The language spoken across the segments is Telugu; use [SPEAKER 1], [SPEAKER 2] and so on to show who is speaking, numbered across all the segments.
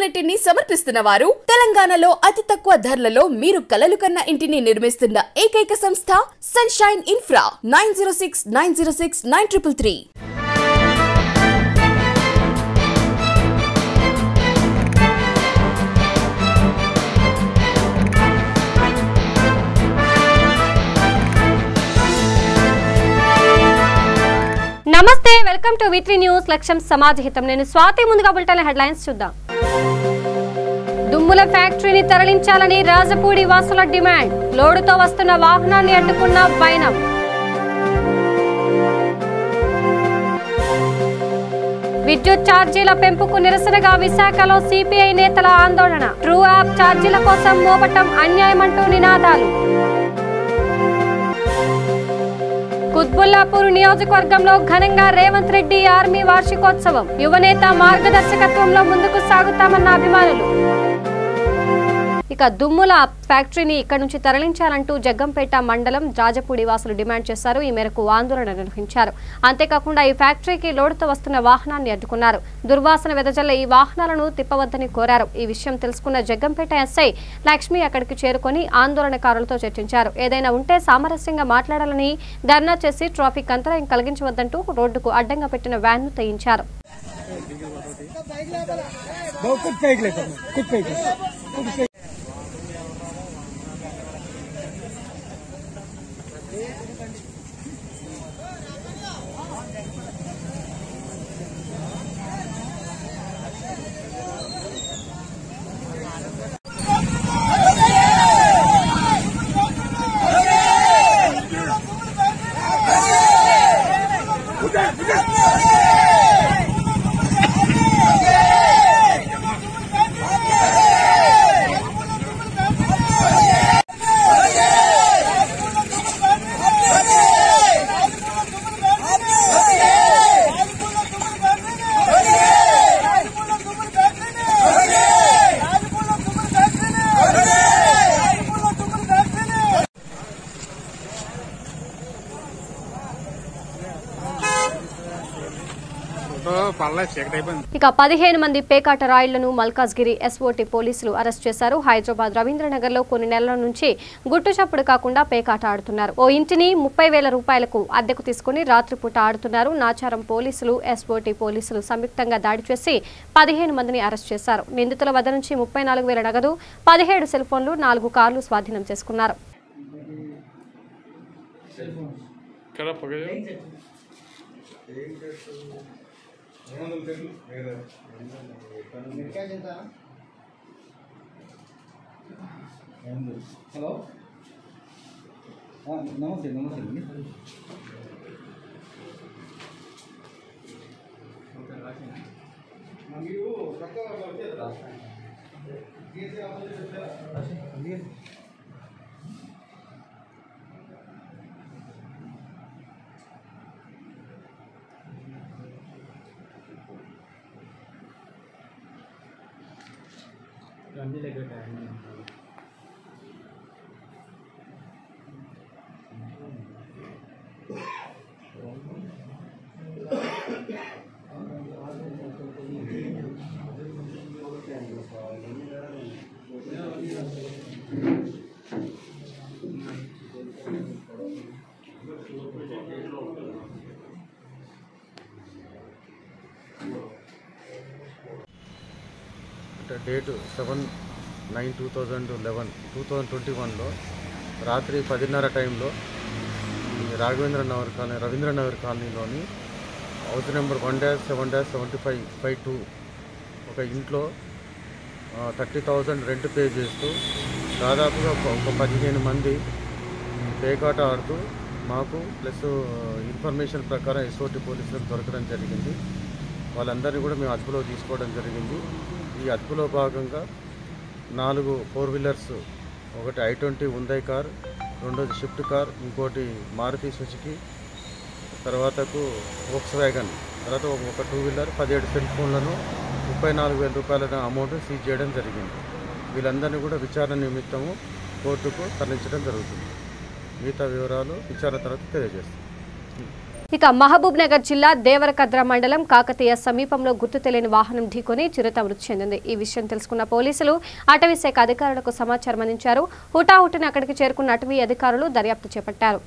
[SPEAKER 1] ఆపర్చునిటీని సమర్పిస్తున్న వారు తెలంగాణలో అతి తక్కువ ధరలలో మీరు కలలు కన్న ఇంటిని నిర్మిస్తున్న ఏకైక సంస్థ సన్షైన్ ఇన్ఫ్రా 9069069333.
[SPEAKER 2] నమస్తే, వెల్కమ్ టు V3 న్యూస్. లక్ష్యం సమాజహితం. నేను స్వాతి. ముందుగా బులెటిన్ హెడ్లైన్స్ చూద్దాం. దుమ్ముల ఫ్యాక్టరీని తరలించాలని రాజపూడి వాసుల డిమాండ్. లోడుతో వస్తున్న వాహనాన్ని అడ్డుకున్న వైనం. విద్యుత్ ఛార్జీల పెంపుకు నిరసనగా విశాఖలో సిపిఐ నేతల ఆందోళన. ట్రూ యాప్ ఛార్జీల కోసం మోపటం అన్యాయమంటూ నినాదాలు. కుత్బుల్లాపూర్ నియోజకవర్గంలో ఘనంగా రేవంత్ రెడ్డి ఆర్మీ వార్షికోత్సవం. యువనేత మార్గదర్శకత్వంలో ముందుకు సాగుతామన్న అభిమానులు. ఇక దుమ్ముల ఫ్యాక్టరీని ఇక్కడి నుంచి తరలించాలంటూ జగ్గంపేట మండలం రాజపూడి వాసులు డిమాండ్ చేశారు. ఈ మేరకు ఆందోళన నిర్వహించారు. అంతేకాకుండా ఈ ఫ్యాక్టరీకి లోడుతో వస్తున్న వాహనాన్ని అడ్డుకున్నారు. దుర్వాసన వెదజల్ల ఈ వాహనాలను తిప్పవద్దని కోరారు. ఈ విషయం తెలుసుకున్న జగ్గంపేట ఎస్ఐ లక్ష్మి అక్కడికి చేరుకొని ఆందోళనకారులతో చర్చించారు. ఏదైనా ఉంటే సామరస్యంగా మాట్లాడాలని, ధర్నా చేసి ట్రాఫిక్ అంతరాయం కలిగించవద్దంటూ రోడ్డుకు అడ్డంగా పెట్టిన వ్యాన్ ను తేయించారు. ఇక 15 మంది పేకాట రాయిళ్లను మల్కాజ్గిరి ఎస్ఓటీ పోలీసులు అరెస్ట్ చేశారు. హైదరాబాద్ రవీంద్రనగర్ లో కొన్ని నెలల నుంచి గుట్టుచప్పుడు కాకుండా పేకాట ఆడుతున్నారు. ఓ ఇంటిని 30,000 రూపాయలకు అద్దెకు తీసుకుని రాత్రిపూట ఆడుతున్నారు. నాచారం పోలీసులు, ఎస్ఓటీ పోలీసులు సంయుక్తంగా దాడి చేసి 15 మందిని అరెస్ట్ చేశారు. నిందితుల వద్ద నుంచి 34,000 నగదు, 17 సెల్ ఫోన్లు, 4 కార్లు స్వాధీనం చేసుకున్నారు.
[SPEAKER 3] హలో, నమస్తే నమస్తే అండి. మీరు गांधी लगे टाइम
[SPEAKER 4] డేట్ 7/9/2021లో రాత్రి 10:30 టైంలో రవీంద్రనగర్ కాలనీలోని హౌస్ నెంబర్ 1-7-75/2 ఒక ఇంట్లో 30,000 రెంట్ పే చేస్తూ దాదాపుగా ఒక 15 మంది పేకాట ఆడుతూ మాకు ప్లస్ ఇన్ఫర్మేషన్ ప్రకారం ఎస్ఓటీ పోలీసులకు దొరకడం జరిగింది. వాళ్ళందరినీ కూడా మేము అదుపులో తీసుకోవడం జరిగింది. ఈ అదుపులో భాగంగా 4 4 వీలర్స్, ఒకటి I-20 ఉందై కార్, రెండోది షిఫ్ట్ కార్, ఇంకోటి మారుతి సుజుకి, తర్వాతకు వోక్స్ వ్యాగన్, తర్వాత ఒక 2 వీలర్, 17 సెల్ ఫోన్లను, 34,000 రూపాయల అమౌంట్ సీజ్ చేయడం జరిగింది. వీళ్ళందరినీ కూడా విచారణ నిమిత్తము కోర్టుకు తరలించడం జరుగుతుంది. మిగతా వివరాలు విచారణ తర్వాత తెలియజేస్తాం.
[SPEAKER 2] ఇక మహబూబ్ నగర్ జిల్లా దేవరకద్ర మండలం కాకతీయ సమీపంలో గుర్తు తెలియని వాహనం ఢీకొని చిరుత మృతి చెందింది. ఈ విషయం తెలుసుకున్న పోలీసులు అటవీ శాఖ అధికారులకు సమాచారం అందించారు. హుటాహుటిన అక్కడికి చేరుకున్న అటవీ అధికారులు దర్యాప్తు చేపట్టారు.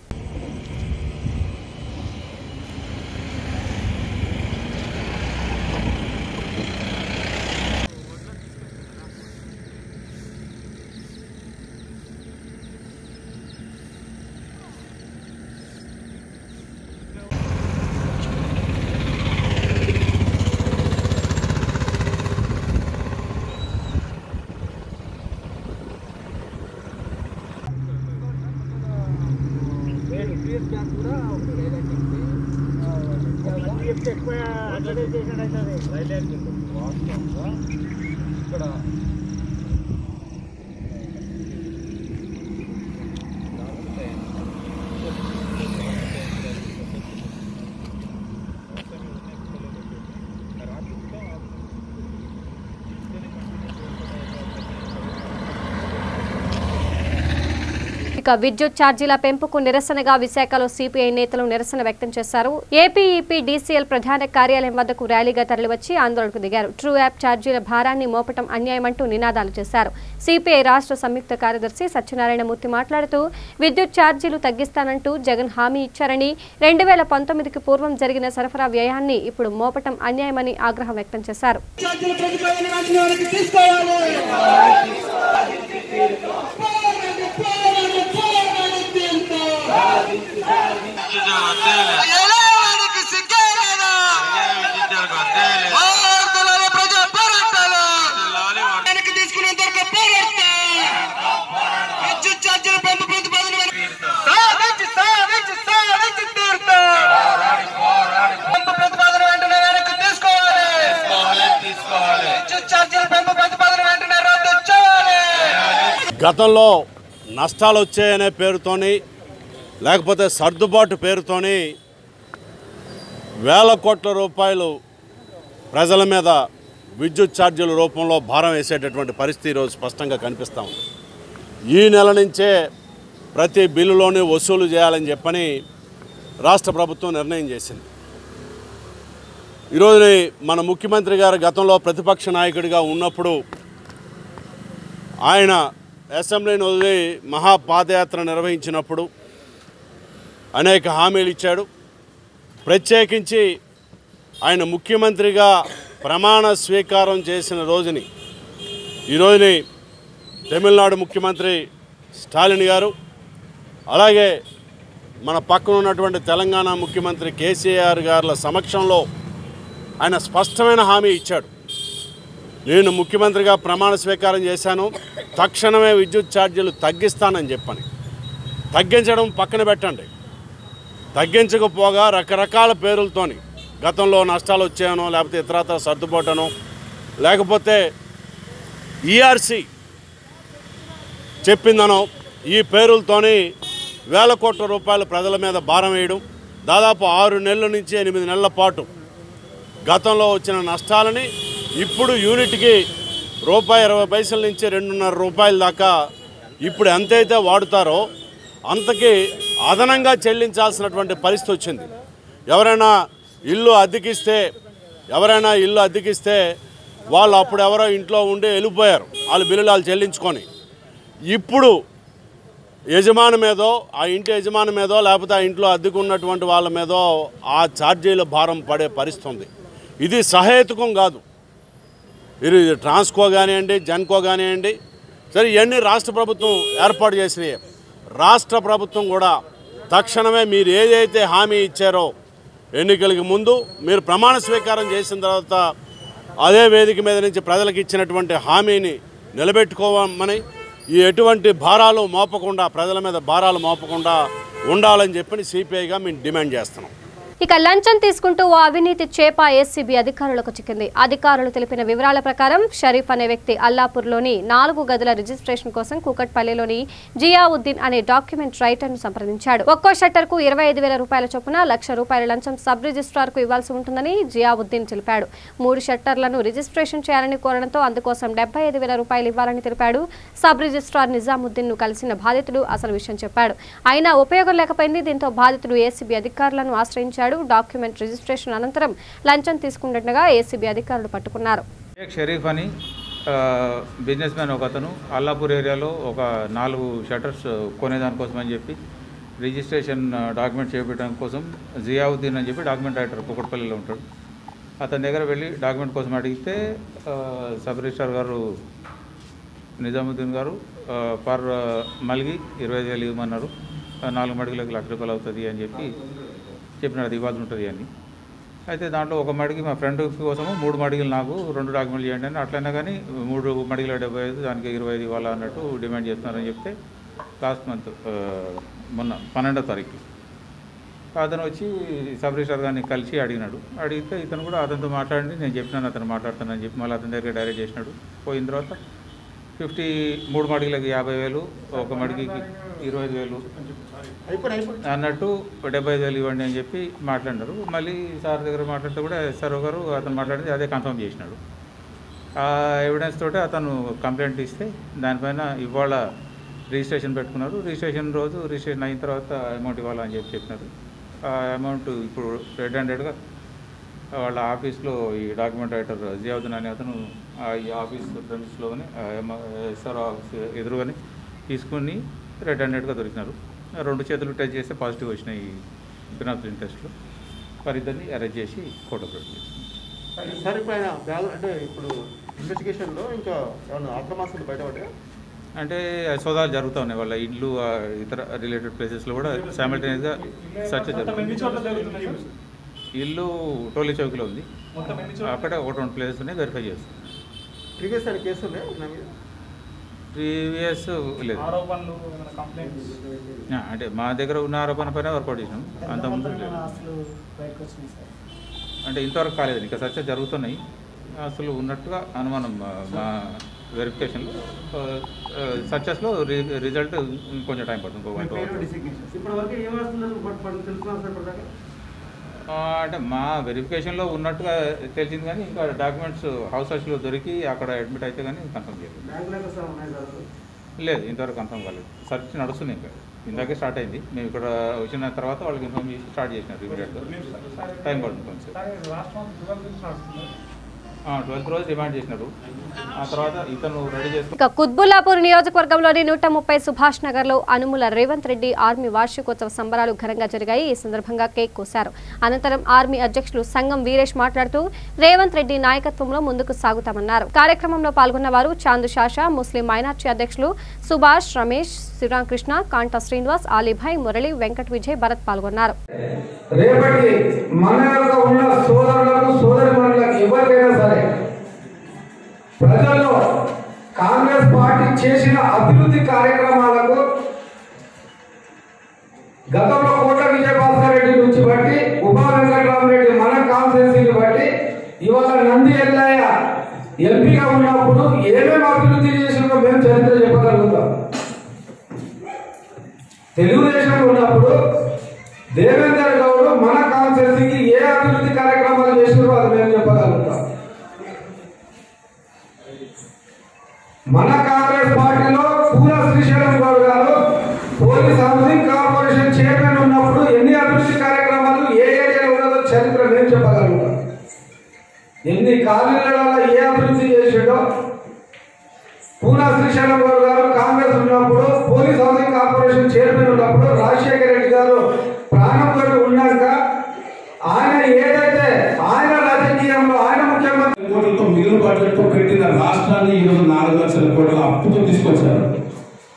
[SPEAKER 2] ఇక విద్యుత్ ఛార్జీల పెంపుకు నిరసనగా విశాఖలో సిపిఐ నేతలు నిరసన వ్యక్తం చేశారు. ఏపీఈపీ డీసీఎల్ ప్రధాన కార్యాలయం వద్దకు ర్యాలీగా తరలివచ్చి ఆందోళనకు దిగారు. ట్రూ యాప్ ఛార్జీల భారాన్ని మోపటం అన్యాయమంటూ నినాదాలు చేశారు. సిపిఐ రాష్ట్ర సంయుక్త కార్యదర్శి సత్యనారాయణమూర్తి మాట్లాడుతూ విద్యుత్ ఛార్జీలు తగ్గిస్తానంటూ జగన్ హామీ ఇచ్చారని 2019కి పూర్వం జరిగిన సరఫరా వ్యయాన్ని ఇప్పుడు మోపటం అన్యాయమని ఆగ్రహం వ్యక్తం చేశారు.
[SPEAKER 5] గతంలో నష్టాలు వచ్చాయనే పేరుతోని లేకపోతే సర్దుబాటు పేరుతోని వేల కోట్ల రూపాయలు ప్రజల మీద విద్యుత్ ఛార్జీల రూపంలో భారం వేసేటటువంటి పరిస్థితి ఈరోజు స్పష్టంగా కనిపిస్తూ ఉంది. ఈ నెల నుంచే ప్రతి బిల్లులోని వసూలు చేయాలని చెప్పని రాష్ట్ర ప్రభుత్వం నిర్ణయం చేసింది. ఈరోజు మన ముఖ్యమంత్రి గారు గతంలో ప్రతిపక్ష నాయకుడిగా ఉన్నప్పుడు ఆయన అసెంబ్లీని వదిలి మహాపాదయాత్ర నిర్వహించినప్పుడు అనేక హామీలు ఇచ్చాడు. ప్రత్యేకించి ఆయన ముఖ్యమంత్రిగా ప్రమాణ స్వీకారం చేసిన రోజుని ఈరోజుని తమిళనాడు ముఖ్యమంత్రి స్టాలిన్ గారు అలాగే మన పక్కన ఉన్నటువంటి తెలంగాణ ముఖ్యమంత్రి కేసీఆర్ గారుల సమక్షంలో ఆయన స్పష్టమైన హామీ ఇచ్చాడు. నేను ముఖ్యమంత్రిగా ప్రమాణ స్వీకారం చేశాను, తక్షణమే విద్యుత్ ఛార్జీలు తగ్గిస్తానని చెప్పని. తగ్గించడం పక్కన పెట్టండి, తగ్గించకపోగా రకరకాల పేర్లతోని గతంలో నష్టాలు వచ్చాయనో లేకపోతే ఇతరత్ర సర్దుబాటనో లేకపోతే ఈఆర్సీ చెప్పిందనో ఈ పేరులతోని వేల కోట్ల రూపాయలు ప్రజల మీద భారం వేయడం, దాదాపు 6 నెలల నుంచి 8 నెలల పాటు గతంలో వచ్చిన నష్టాలని ఇప్పుడు యూనిట్కి ₹1.20 నుంచి ₹2.50 దాకా ఇప్పుడు ఎంతైతే వాడుతారో అంతకి అదనంగా చెల్లించాల్సినటువంటి పరిస్థితి వచ్చింది. ఎవరైనా ఇల్లు అద్దెకిస్తే వాళ్ళు అప్పుడు ఎవరో ఇంట్లో ఉండి వెళ్ళిపోయారు, వాళ్ళ బిల్లులు వాళ్ళు చెల్లించుకొని. ఇప్పుడు యజమాని మీదో ఆ ఇంటి యజమాని మీదో లేకపోతే ఆ ఇంట్లో అద్దెకున్నటువంటి వాళ్ళ మీదో ఆ ఛార్జీల భారం పడే పరిస్థితి ఉంది. ఇది సహేతుకం కాదు. ఇది ట్రాన్స్కో కానివ్వండి, జెన్కో కానివ్వండి, సరే ఇవన్నీ రాష్ట్ర ప్రభుత్వం ఏర్పాటు చేసినాయి. రాష్ట్ర ప్రభుత్వం కూడా తక్షణమే మీరు ఏదైతే హామీ ఇచ్చారో ఎన్నికలకి ముందు మీరు ప్రమాణ స్వీకారం చేసిన తర్వాత అదే వేదిక మీద నుంచి ప్రజలకు ఇచ్చినటువంటి హామీని నిలబెట్టుకోమని, ఈ ఎటువంటి భారాలు మోపకుండా ప్రజల మీద భారాలు మోపకుండా ఉండాలని చెప్పి సిపిఐగా మేము డిమాండ్ చేస్తున్నాం.
[SPEAKER 2] ఇక లంచం తీసుకుంటూ ఓ అవినీతి చేప ఏసీబీ అధికారులకు చిక్కింది. అధికారులు తెలిపిన వివరాల ప్రకారం షరీఫ్ అనే వ్యక్తి అల్లాపూర్లోని 4 గదుల రిజిస్ట్రేషన్ కోసం కూకట్పల్లిలోని జియావుద్దీన్ అనే డాక్యుమెంట్ రైటర్ను సంప్రదించాడు. ఒక్కో షట్టర్కు 25,000 రూపాయల చొప్పున ₹1,00,000 లంచం సబ్ రిజిస్ట్రార్కు ఇవ్వాల్సి ఉంటుందని జియావుద్దీన్ తెలిపాడు. 3 షట్టర్లను రిజిస్ట్రేషన్ చేయాలని కోరడంతో అందుకోసం 75,000 రూపాయలు ఇవ్వాలని తెలిపాడు. సబ్ రిజిస్ట్రార్ నిజాముద్దీన్ ను కలిసిన బాధితుడు అసలు విషయం చెప్పాడు. అయినా ఉపయోగం లేకపోయింది. దీంతో బాధితుడు ఏసీబీ అధికారులను ఆశ్రయించాడు. మాట్లాడాడు. డాక్యుమెంట్ రిజిస్ట్రేషన్ అనంతరం లంచం తీసుకుంటుండగా ఏసీబీ అధికారులు పట్టుకున్నారు.
[SPEAKER 6] షరీఫ్ అని బిజినెస్ మ్యాన్ ఒక అతను అల్లాపూర్ ఏరియాలో ఒక 4 షటర్స్ కొనేదానికోసం అని చెప్పి రిజిస్ట్రేషన్ డాక్యుమెంట్ చేయించడం కోసం జియావుద్దీన్ అని చెప్పి డాక్యుమెంట్ రైటర్ కుకట్పల్లిలో ఉంటాడు. అతని దగ్గర వెళ్ళి డాక్యుమెంట్ కోసం అడిగితే సబ్ రిజిస్ట్రార్ గారు నిజాముద్దీన్ గారు పర్ మలిగి 25,000 ఇవ్వమన్నారు. 4 మడిగలకు ₹1,00,000 అవుతుంది అని చెప్పినాడు. అది ఇవ్వాల్సి ఉంటుంది అని. అయితే దాంట్లో ఒక మడికి మా ఫ్రెండ్ కోసము 3 మడిగలు నాకు 2 డాక్యుమెంట్లు చేయండి అని అట్లయినా కానీ 3 మడిగల 75 దానికి 25 ఇవ్వాలా అన్నట్టు డిమాండ్ చేస్తున్నారని చెప్తే లాస్ట్ మంత్ మొన్న 12వ తారీఖు అతను వచ్చి సబ్ రిజిస్ట్రార్ గారిని కలిసి అడిగినాడు. అడిగితే ఇతను కూడా అతనితో మాట్లాడి నేను చెప్పినాను అతను మాట్లాడుతానని చెప్పి మళ్ళీ అతని దగ్గర డైరెక్ట్ చేసినాడు. పోయిన తర్వాత 3 మడిగలకి 50,000 ఒక మడికి 25,000 అన్నట్టు 75,000 ఇవ్వండి అని చెప్పి మాట్లాడినారు. మళ్ళీ సార్ దగ్గర మాట్లాడితే కూడా ఎస్ఆర్ఓ గారు అతను మాట్లాడితే అదే కన్ఫర్మ్ చేసినాడు. ఆ ఎవిడెన్స్ తోటి అతను కంప్లైంట్ ఇస్తే దానిపైన ఇవాళ రిజిస్ట్రేషన్ పెట్టుకున్నారు. రిజిస్ట్రేషన్ రోజు రిజిస్ట్రేషన్ అయిన తర్వాత అమౌంట్ ఇవ్వాలని చెప్పినారు. ఆ అమౌంట్ ఇప్పుడు రెడ్ హ్యాండెడ్గా వాళ్ళ ఆఫీస్లో ఈ డాక్యుమెంట్ రైటర్ జియావుద్దీన్ అనే అతను ఈ ఆఫీస్ ప్రెమిస్లోనే ఎస్ఆర్ ఆఫీస్ ఎదురుగానే తీసుకుని రెడ్ హ్యాండెడ్గా దొరికినారు. 2 చేతులు టెస్ట్ చేస్తే పాజిటివ్ వచ్చినాయి ఈ ఫినాప్సిన్ టెస్ట్లో. వారిద్దరిని అరెస్ట్ చేసి కోర్టు ప్రొడ్యూస్
[SPEAKER 7] సార్. ఇప్పుడు అంటే ఇప్పుడు ఇన్వెస్టిగేషన్లో ఇంకా ఏమైనా అక్రమాస్తులు బయటపడ్డాయా?
[SPEAKER 6] అంటే సోదాలు జరుగుతూ ఉన్నాయి. వాళ్ళ ఇల్లు ఇతర రిలేటెడ్ ప్లేసెస్లో కూడా సైమల్టేనియస్గా సెర్చ్ జరుగుతుంది. ఇల్లు టోలీ చౌక్లో ఉంది. అక్కడ 1-2 ప్లేసెస్ ఉన్నాయి, వెరిఫై చేస్తాం.
[SPEAKER 7] ప్రీవియస్ కేసు
[SPEAKER 6] ప్రీవియస్ లేదు అంటే మా దగ్గర ఉన్న ఆరోపణ పైన వర్కౌట్ చేసినాం. అంతకుముందు అంటే ఇంతవరకు కాలేదు, ఇంకా సెర్చ్ జరుగుతున్నాయి. అసలు ఉన్నట్టుగా అనుమానం మా వెరిఫికేషన్లో సక్సెస్లో రిజల్ట్ కొంచెం టైం పడుతుంది. అంటే మా వెరిఫికేషన్లో ఉన్నట్టుగా తెలిసింది కానీ ఇంకా డాక్యుమెంట్స్ హౌస్ సర్చ్లో దొరికి అక్కడ అడ్మిట్ అయితే కానీ కన్ఫర్మ్ చేయలేదు. లేదు, ఇంతవరకు కన్ఫర్మ్ కాలేదు. సర్చ్ నడుస్తుంది. ఇంకా ఇందాకే స్టార్ట్ అయింది. మేము ఇక్కడ వచ్చిన తర్వాత వాళ్ళకి ఇన్ఫార్మ్ చేసి స్టార్ట్ చేసినారు. ఇమీడియట్గా టైం పడుతుంది కొంచెం. 12th రోజు డిమాండ్ చేసినారు. ఆ తర్వాత ఇతను రెడీ చేసి
[SPEAKER 2] ఇక కుత్బుల్లాపూర్ నియోజకవర్గంలోని 130 సుభాష్ నగర్లో అనుముల రేవంత్ రెడ్డి ఆర్మీ వార్షికోత్సవ సంబరాలు ఘనంగా జరిగాయి. ఈ సందర్భంగా కేక్ కోశారు. అనంతరం ఆర్మీ అధ్యక్షులు సంగం వీరేష్ మాట్లాడుతూ రేవంత్ రెడ్డి నాయకత్వంలో ముందుకు సాగుతామన్నారు. కార్యక్రమంలో పాల్గొన్న వారు చాందు షాషా, ముస్లిం మైనార్టీ అధ్యక్షులు సుభాష్, రమేష్, శివరామకృష్ణ, కాంటా శ్రీనివాస్, ఆలీభాయ్, మురళి, వెంకట్ విజయ్, భరత్ పాల్గొన్నారు.
[SPEAKER 8] ప్రజల్లో కాంగ్రెస్ పార్టీ చేసిన అభివృద్ధి కార్యక్రమాలకు గతంలో కోట విజయభాస్కర్ రెడ్డి నుంచి బట్టి ఉపా వెంకటరామరెడ్డి మన కాన్స్టిట్యూన్సీని బట్టి ఇవాళ నంది ఎల్లయ్య ఎంపీగా ఉన్నప్పుడు ఏమేమి అభివృద్ధి చేసినో మేము చరిత్ర చెప్పగలుగుతాం. తెలుగుదేశం ఉన్నప్పుడు దేవేందర్ గౌడ్ మన కాన్స్టిట్యూన్సీకి ఏ అభివృద్ధి కార్యక్రమాలు చేసినారో అది మేము చెప్పగలుగుతాం. మన కాంగ్రెస్ పార్టీలో పూల శ్రీశైలం గౌడ్ గారు పోలీస్ హౌసింగ్ కార్పొరేషన్ చైర్మన్ ఉన్నప్పుడు ఎన్ని అభివృద్ధి కార్యక్రమాలు ఏ ఏరియాలో ఉన్నదో చరిత్ర మేము చెప్పగలుగుతాం. ఎన్ని కాలనీల ఏ అభివృద్ధి చేసాడో పూల శ్రీశైలం గౌడ్ గారు కాంగ్రెస్ ఉన్నప్పుడు పోలీస్ హౌసింగ్ కార్పొరేషన్ చైర్మన్ ఉన్నప్పుడు రాజశేఖర రెడ్డి గారు ప్రాణంతో ఉన్నాక ఆయన ఏదైతే ఆయన రాజకీయంలో ఆయన ముఖ్యమంత్రి
[SPEAKER 9] కోట్లతో మిగులు బడ్జెట్తో పెట్టిన రాష్ట్రాన్ని ఈరోజు 4 లక్షల కోట్ల అప్పుతో తీసుకొచ్చారు.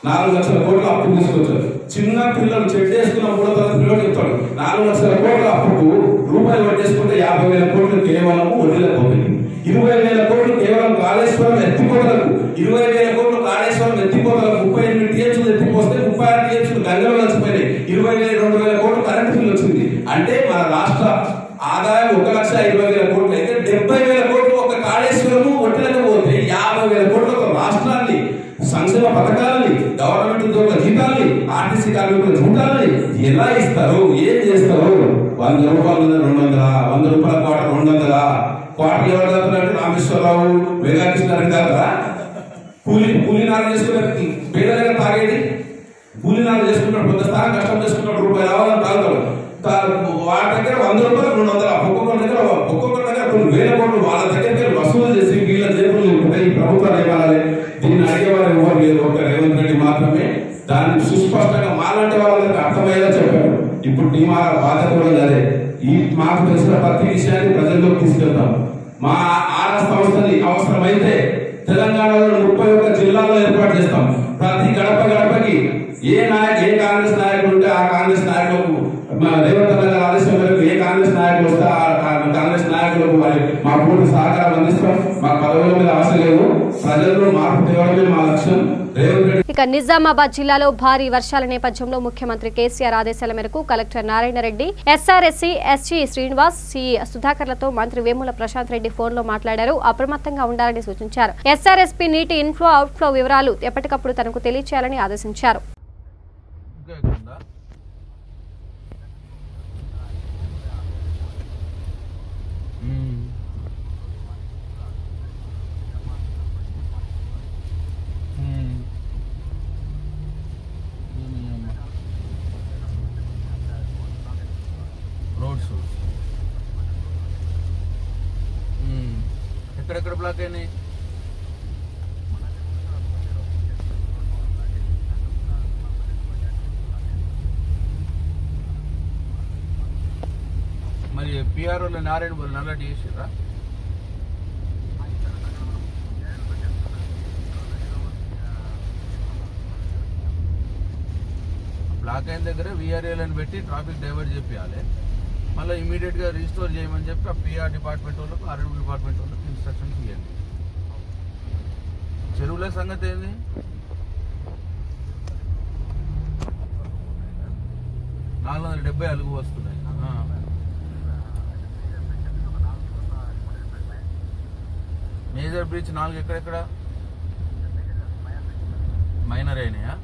[SPEAKER 9] 4 లక్షల కోట్ల అప్పు తీసుకొచ్చారు. చిన్న పిల్లలు చెడ్డేసుకున్న కూడా తన పిల్లలు చెప్తాడు 4 లక్షల కోట్ల అప్పుకు రూపాయలు పట్టేసుకుంటే 50,000 కోట్లు కేవలం వడ్డీలకు పోయింది. 20,000 కోట్లు కేవలం కాళేశ్వరం ఎత్తిపోతలకు, 20,000 కోట్లు కాళేశ్వరం ఎత్తిపోతలకు 38 టీఎంసీలు ఎత్తిపోస్తే 36 టీఎంసీలు గంగలో కలిసిపోయినాయి. 20,000-2,000 కోట్లు కరెంటు బిల్లు వచ్చింది. అంటే మన రాష్ట్ర ఆదాయం 1,20,000 కోట్లు అయితే 70,000 కోట్లు ఒక కాళేశ్వరము వడ్డీలకు పోతే 50,000 కోట్ల ఒక రాష్ట్రాన్ని సంక్షేమ పథకాలని, గవర్నమెంట్ ఉద్యోగుల జీతాలని, ఆర్టీసీ కార్మికుల జీతాలని ఎలా ఇస్తారు, ఏం చేస్తారు? 100 రూపాయలు 200, 100 రూపాయల క్వార్టర్ 200, క్వార్టర్ ఎవరు కాదున్నట్టు రామేశ్వరరావు, వెంకటకృష్ణారెడ్డి కాదా? కూలీనాలు చేసుకునే పేద దగ్గర తాగేది కూలీనాలు చేసుకుంటాడు. కొంత స్థానం కష్టం చేసుకుంటాడు, రూపాయలు రావాలని తాగుతాడు. వాళ్ళ దగ్గర 100 రూపాయలు 200 ఒక్కొక్కరి దగ్గర కొన్ని వేల కోట్లు వాళ్ళ దగ్గర వసూలు చేసి వీళ్ళ జేబులు ఈ ప్రభుత్వాలు ఏమనాలి? దీన్ని అడిగేవారు ఎవరు లేరు, ఒక రేవంత్ రెడ్డి మాత్రమే దాన్ని సుస్పష్టంగా మాలాంటి వాళ్ళకి అర్థమయ్యేలా చెప్పారు. ఇప్పుడు మా బాధ్యత కూడా అదే, ఈ మాకు తెలిసిన ప్రతి విషయాన్ని ప్రజల్లోకి తీసుకెళ్తాం. మా ఆర సంస్థని అవసరమైతే తెలంగాణలో 31 జిల్లాల్లో ఏర్పాటు చేస్తాం. ప్రతి గడప గడపకి ఏ కాంగ్రెస్ నాయకుడు ఉంటే ఆ కాంగ్రెస్ నాయకులకు రేవంత్ రెడ్డి గారి ఆదేశం మేరకు ఏ కాంగ్రెస్ నాయకులు వస్తే ఆ కాంగ్రెస్ నాయకులకు మా పూర్తి సహకారం అందిస్తాం. మా పదవుల మీద ఆశ లేదు, ప్రజల్లో మార్పు తేవడమే మా లక్ష్యం.
[SPEAKER 2] ఇక నిజామాబాద్ జిల్లాలో భారీ వర్షాల నేపథ్యంలో ముఖ్యమంత్రి కేసీఆర్ ఆదేశాల మేరకు collector Narayana Reddy, SRSC SG Srinivas, C సుధాకర్లతో మంత్రి వేముల ప్రశాంత్ రెడ్డి ఫోన్లో మాట్లాడారు. అప్రమత్తంగా ఉండాలని సూచించారు. ఎస్ఆర్ఎస్పీ నీటి ఇన్ఫ్లో అవుట్ఫ్లో వివరాలు ఎప్పటికప్పుడు తనకు తెలియచేయాలని ఆదేశించారు.
[SPEAKER 4] రోడ్స్ ఎక్కడెక్కడ బ్లాక్ అయినాయి? మరి పిఆర్ఓలో నారాయణ నల్లటి చేసిరా? బ్లాక్ అయిన దగ్గర విఆర్ఏలను పెట్టి ట్రాఫిక్ డైవర్ట్ చేయాలి. మళ్ళీ ఇమీడియట్గా రీస్టోర్ చేయమని చెప్పి ఆ పిఆర్ డిపార్ట్మెంట్ వాళ్ళకు ఆర్ఎండ్ డిపార్ట్మెంట్ వాళ్ళకి ఇన్స్ట్రక్షన్స్ ఇవ్వండి. చెరువుల సంగతి ఏంది? $470 అలుగు వస్తున్నాయి. మేజర్ బ్రిడ్జ్ 4 ఎక్కడెక్కడ మైనర్ అయినాయా?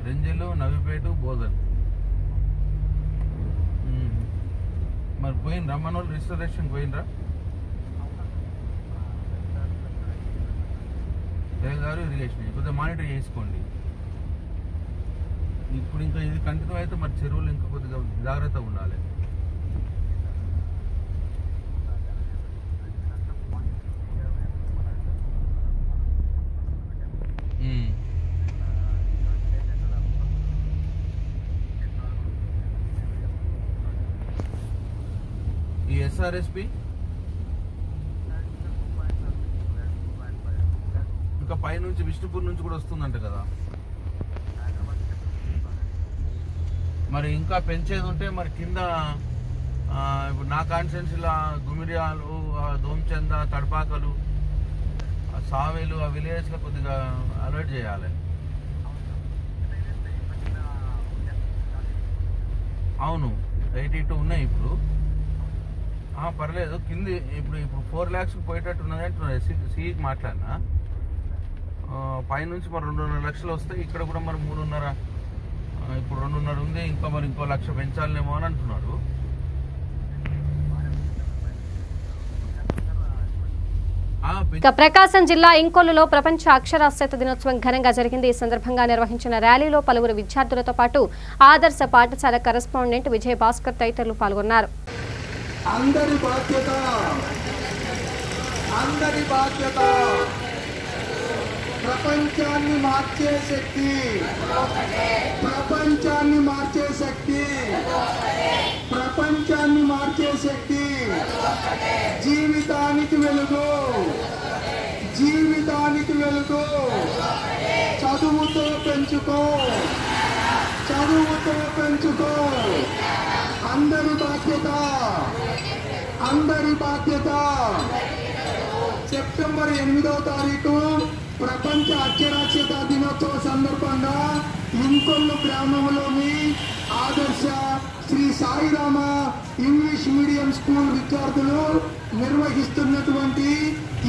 [SPEAKER 4] రెంజలు, నవిపేట, బోధన్. మరి పోయినరా మన వాళ్ళు రిజిస్ట్రేషన్ పోయినరా? గారు ఇరిగేషన్ కొద్దిగా మానిటర్ చేసుకోండి. ఇప్పుడు ఇంకా ఇది కంటిన్యూ అయితే మరి చెరువులు ఇంకా కొద్దిగా జాగ్రత్తగా ఉండాలి. ఈ ఎస్ఆర్ఎస్పి ఇంకా పైనుంచి విష్ణుపూర్ నుంచి కూడా వస్తుందంట కదా. మరి ఇంకా పెంచేది ఉంటే మరి కింద ఇప్పుడు నా కాన్స్టిట్యున్సీలో గుమిరియాలు, దోమచంద, తడపాకలు, సావేలు, ఆ విలేజ్లో కొద్దిగా అలర్ట్ చేయాలి. అవును 82 ఉన్నాయి ఇప్పుడు. పర్లేదు కింది ఇప్పుడు 4 lakhs పోయేటట్టు ఉన్నది అంటున్నారు. సిఈకి మాట్లాడినా పైనుంచి మరి 2.5 లక్షలు వస్తాయి. ఇక్కడ కూడా మరి 3.5, ఇప్పుడు 2.5 ఉంది. ఇంకా మరి ఇంకో 1 లక్ష పెంచాలనేమో అని అంటున్నారు.
[SPEAKER 2] ప్రకాశం జిల్లా ఇంకొల్లులో ప్రపంచ అక్షరాస్యత దినోత్సవం ఘనంగా జరిగింది. ఈ సందర్భంగా నిర్వహించిన ర్యాలీలో పలువురు విద్యార్థులతో పాటు ఆదర్శ పాఠశాల కరెస్పాండెంట్ విజయ్ భాస్కర్ తదితరులు పాల్గొన్నారు.
[SPEAKER 8] అందరి బాధ్యత, అందరి బాధ్యత. ప్రపంచాన్ని మార్చే శక్తి, ప్రపంచాన్ని మార్చే శక్తి, ప్రపంచాన్ని మార్చే శక్తి. జీవితానికి వెలుగు, జీవితానికి వెలుగు. చదువుతో పెంచుకో, చదువుతో పెంచుకో. అందరి బాధ్యత, అందరి బాధ్యత. సెప్టెంబర్ 8వ తారీఖు ప్రపంచ అక్షరాస్యత దినోత్సవ సందర్భంగా ఇంకొల్లు గ్రామంలోని Adarsh Sri Sairama English medium school విద్యార్థులు నిర్వహిస్తున్నటువంటి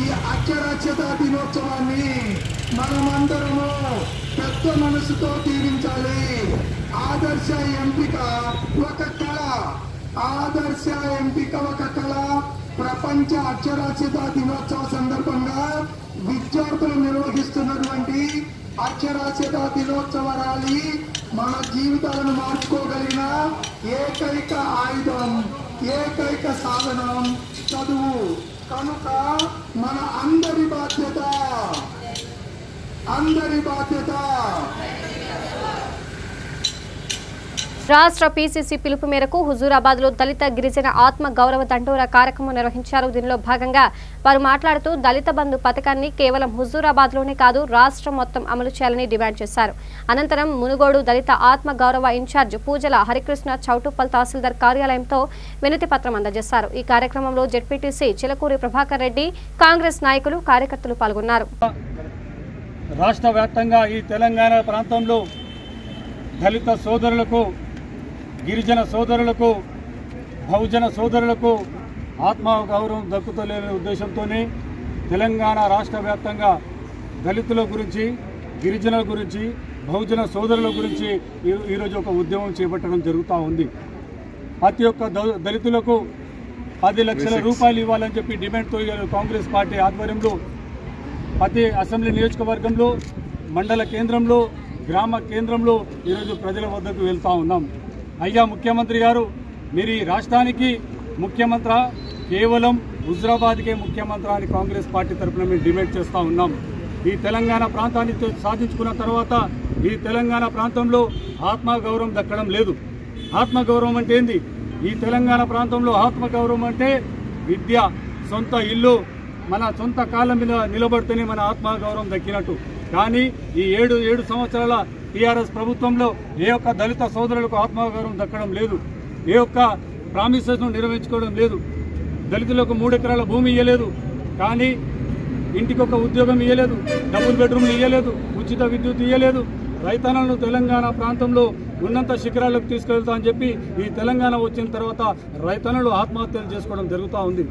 [SPEAKER 8] ఈ అక్షరాస్యత దినోత్సవాన్ని మనమందరము పెద్ద మనసుతో తీరించాలి. ఆదర్శ ఎంపిక ఒక కళ, ఆదర్శ ఎంపిక ఒక కళ. ప్రపంచ అక్షరాస్యత దినోత్సవ సందర్భంగా విద్యార్థులు నిర్వహిస్తున్నటువంటి అక్షరాస్యత దినోత్సవ ర్యాలీ మన జీవితాలను మార్చుకోగలిగిన ఏకైక ఆయుధం, ఏకైక సాధనం చదువు. కనుక మన అందరి బాధ్యత
[SPEAKER 2] రాష్ట్ర పీసీసీ పిలుపు మేరకు హుజూరాబాద్ లో దళిత గిరిజన ఆత్మ గౌరవ దండోరా కార్యక్రమం నిర్వహించారు. దీనిలో భాగంగా వారు మాట్లాడుతూ దళిత బంధు పథకాన్ని కేవలం హుజూరాబాద్ లోనే కాదు రాష్ట్రం మొత్తం అమలు చేయాలని డిమాండ్ చేశారు. అనంతరం మునుగోడు దళిత ఆత్మ గౌరవ ఇన్ఛార్జ్ పూజల హరికృష్ణ చౌటుప్పల్ తహసీల్దార్ కార్యాలయంతో వినతి పత్రం అందజేశారు. ఈ కార్యక్రమంలో జెడ్పీటీసీ చిలకూరి ప్రభాకర్ రెడ్డి, కాంగ్రెస్ నాయకులు, కార్యకర్తలు పాల్గొన్నారు.
[SPEAKER 10] రాష్ట్ర వ్యాప్తంగా ఈ తెలంగాణ ప్రాంతంలో దళిత సోదరులకు, గిరిజన సోదరులకు, బహుజన సోదరులకు ఆత్మగౌరవం దక్కుతలేని ఉద్దేశంతోనే తెలంగాణ రాష్ట్ర వ్యాప్తంగా దళితుల గురించి, గిరిజనుల గురించి, బహుజన సోదరుల గురించి ఈరోజు ఒక ఉద్యమం చేపట్టడం జరుగుతూ ఉంది. ప్రతి ఒక్క దళితులకు 10 లక్షల రూపాయలు ఇవ్వాలని చెప్పి డిమాండ్తో కాంగ్రెస్ పార్టీ ఆధ్వర్యంలో ప్రతి అసెంబ్లీ నియోజకవర్గంలో, మండల కేంద్రంలో, గ్రామ కేంద్రంలో ఈరోజు ప్రజల వద్దకు వెళ్తూ ఉన్నాం. అయ్యా ముఖ్యమంత్రి గారు, మీరు ఈ రాష్ట్రానికి ముఖ్యమంత్రి కేవలం హుజూరాబాద్కే ముఖ్యమంత్రి అని కాంగ్రెస్ పార్టీ తరఫున మేము డిమాండ్ చేస్తూ ఉన్నాం. ఈ తెలంగాణ ప్రాంతాన్ని సాధించుకున్న తర్వాత ఈ తెలంగాణ ప్రాంతంలో ఆత్మగౌరవం దక్కడం లేదు. ఆత్మగౌరవం అంటే ఏంది? ఈ తెలంగాణ ప్రాంతంలో ఆత్మగౌరవం అంటే విద్య, సొంత ఇల్లు, మన సొంత కాళ్ళ మీద నిలబడితేనే మన ఆత్మగౌరవం దక్కినట్టు. కానీ ఈ 7 సంవత్సరాల టీఆర్ఎస్ ప్రభుత్వంలో ఏ ఒక్క దళిత సోదరులకు ఆత్మగౌరవం దక్కడం లేదు. ఏ ఒక్క ప్రామిసెస్ను నిర్వహించుకోవడం లేదు. దళితులకు 3 ఎకరాల భూమి ఇవ్వలేదు, కానీ ఇంటికి ఒక ఉద్యోగం ఇవ్వలేదు, డబుల్ బెడ్రూమ్లు ఇవ్వలేదు, ఉచిత విద్యుత్ ఇవ్వలేదు. రైతన్నలను తెలంగాణ ప్రాంతంలో ఉన్నంత శిఖరాలకు తీసుకెళ్తా అని చెప్పి ఈ తెలంగాణ వచ్చిన తర్వాత రైతన్నలు ఆత్మహత్యలు చేసుకోవడం జరుగుతూ ఉంది.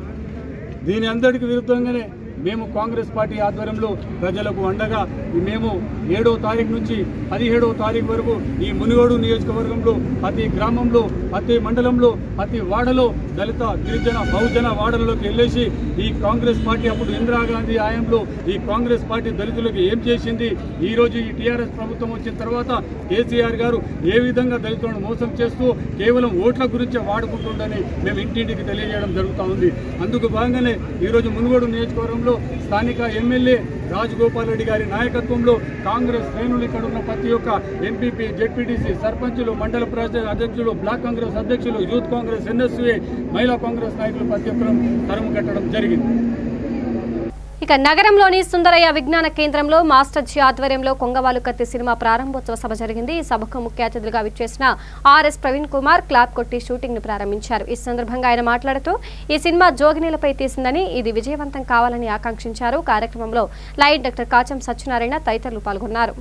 [SPEAKER 10] దీని అందరికీ విరుద్ధంగానే మేము కాంగ్రెస్ పార్టీ ఆధ్వర్యంలో ప్రజలకు అండగా మేము 7వ తారీఖు నుంచి 17వ తారీఖు వరకు ఈ మునుగోడు నియోజకవర్గంలో ప్రతి గ్రామంలో, ప్రతి మండలంలో, ప్రతి వాడలో దళిత, గిరిజన, బహుజన వాడలలోకి వెళ్ళేసి ఈ కాంగ్రెస్ పార్టీ అప్పుడు ఇందిరాగాంధీ హయాంలో ఈ కాంగ్రెస్ పార్టీ దళితులకు ఏం చేసింది, ఈరోజు ఈ టీఆర్ఎస్ ప్రభుత్వం వచ్చిన తర్వాత కేసీఆర్ గారు ఏ విధంగా దళితులను మోసం చేస్తూ కేవలం ఓట్ల గురించే వాడుకుంటుండని మేము ఇంటింటికి తెలియజేయడం జరుగుతూ ఉంది. అందుకు భాగంగానే ఈరోజు మునుగోడు నియోజకవర్గంలో స్థానిక ఎమ్మెల్యే రాజగోపాల్ రెడ్డి గారి నాయకత్వంలో కాంగ్రెస్ శ్రేణులు ఇక్కడ ఉన్న ప్రతి ఒక్క ఎంపీపీ, జెడ్పీటీసీ, సర్పంచులు, మండల అధ్యక్షులు, బ్లాక్ కాంగ్రెస్ అధ్యక్షులు, యూత్ కాంగ్రెస్, ఎన్ఎస్యూ, మహిళా కాంగ్రెస్ నాయకులు ప్రతి ఒక్కరూ తరుము కట్టడం జరిగింది.
[SPEAKER 2] ఇక నగరంలోని సుందరయ్య విజ్ఞాన కేంద్రంలో మాస్టర్ జీ ఆధ్వర్యంలో కొంగవాలు కత్తి సినిమా ప్రారంభోత్సవ సభ జరిగింది. ఈ సభకు ముఖ్య అతిథులుగా విచ్చేసిన ఆర్ఎస్ ప్రవీణ్ కుమార్ క్లాప్ కొట్టి షూటింగ్ ను ప్రారంభించారు. ఈ సందర్భంగా ఆయన మాట్లాడుతూ ఈ సినిమా జోగినీలపై తీసిందని, ఇది విజయవంతం కావాలని ఆకాంక్షించారు. కార్యక్రమంలో లైట్ డాక్టర్ కాచం సత్యనారాయణ తదితరులు పాల్గొన్నారు.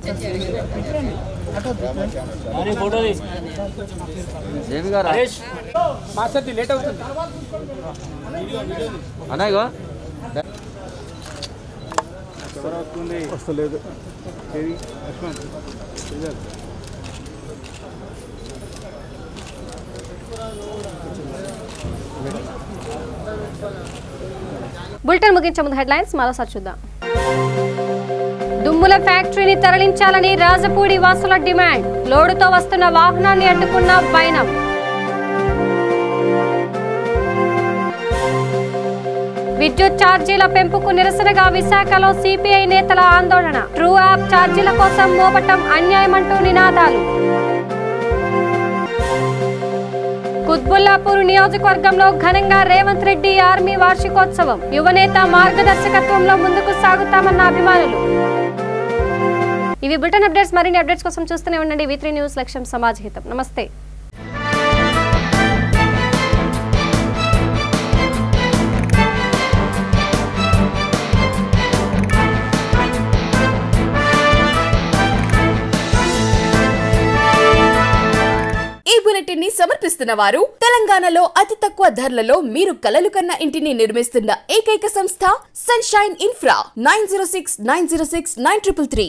[SPEAKER 4] వస్తలేదు.
[SPEAKER 2] బులెటిన్ ముగించే ముందు హెడ్లైన్స్ మరోసారి చూద్దాం. దుమ్ముల ఫ్యాక్టరీని తరలించాలని రాజపూడి వాసుల డిమాండ్. లోడుతో వస్తున్న వాహనాన్ని అడ్డుకున్న వైనం. విద్యుత్ ఛార్జీల పెంపుకు నిరసనగా విశాఖలో సిపిఐ నేతల ఆందోళన. ట్రూ యాప్ ఛార్జీల కోసం మోపటం అన్యాయమంటూ నినాదాలు. కుత్బుల్లాపూర్ నియోజకవర్గంలో ఘనంగా రేవంత్ రెడ్డి ఆర్మీ వార్షికోత్సవం. యువనేత మార్గదర్శకత్వంలో ముందుకు సాగుతామన్న అభిమానులు. ఇవి బులెటిన్ అప్డేట్స్. మరిన్ని అప్డేట్స్ కోసం చూస్తూనే ఉండండి V3 న్యూస్. లక్ష్యం సమాజ్ హితం. నమస్తే.
[SPEAKER 1] బులెటిన్ సమర్పిస్తున్న వారు తెలంగాణలో అతి తక్కువ ధరలలో మీరు కలలు కన్న ఇంటిని నిర్మిస్తున్న ఏకైక సంస్థ సన్షైన్ ఇన్ఫ్రా 9069069333.